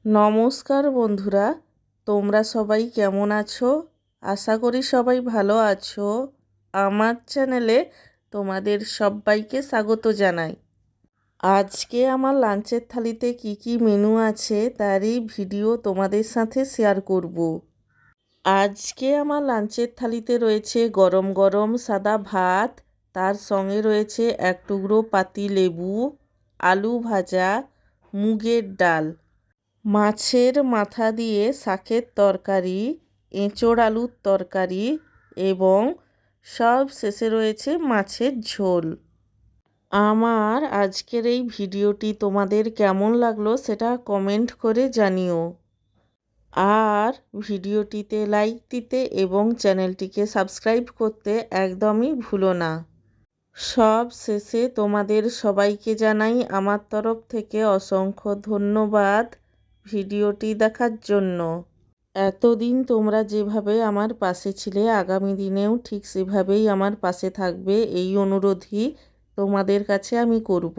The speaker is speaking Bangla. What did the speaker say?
নমস্কার বন্ধুরা, তোমরা সবাই কেমন আছো? আশা করি সবাই ভালো আছো। আমার চ্যানেলে তোমাদের সবাইকে স্বাগত জানাই। আজকে আমার লাঞ্চের থালিতে কি কি মেনু আছে তারই ভিডিও তোমাদের সাথে শেয়ার করব। আজকে আমার লাঞ্চের থালিতে রয়েছে গরম গরম সাদা ভাত, তার সঙ্গে রয়েছে এক টুকরো পাতি লেবু, আলু ভাজা, মুগের ডাল, মাছের মাথা দিয়ে শাকের তরকারি, এঁচোড় আলুর তরকারি এবং সব শেষে রয়েছে মাছের ঝোল। আমার আজকের এই ভিডিওটি তোমাদের কেমন লাগলো সেটা কমেন্ট করে জানিও। আর ভিডিওটিতে লাইক দিতে এবং চ্যানেলটিকে সাবস্ক্রাইব করতে একদমই ভুলো না। সব শেষে তোমাদের সবাইকে জানাই আমার তরফ থেকে অসংখ্য ধন্যবাদ ভিডিওটি দেখার জন্য। এতদিন তোমরা যেভাবে আমার পাশে ছিলে, আগামী দিনেও ঠিক সেভাবেই আমার পাশে থাকবে, এই অনুরোধই তোমাদের কাছে আমি করব।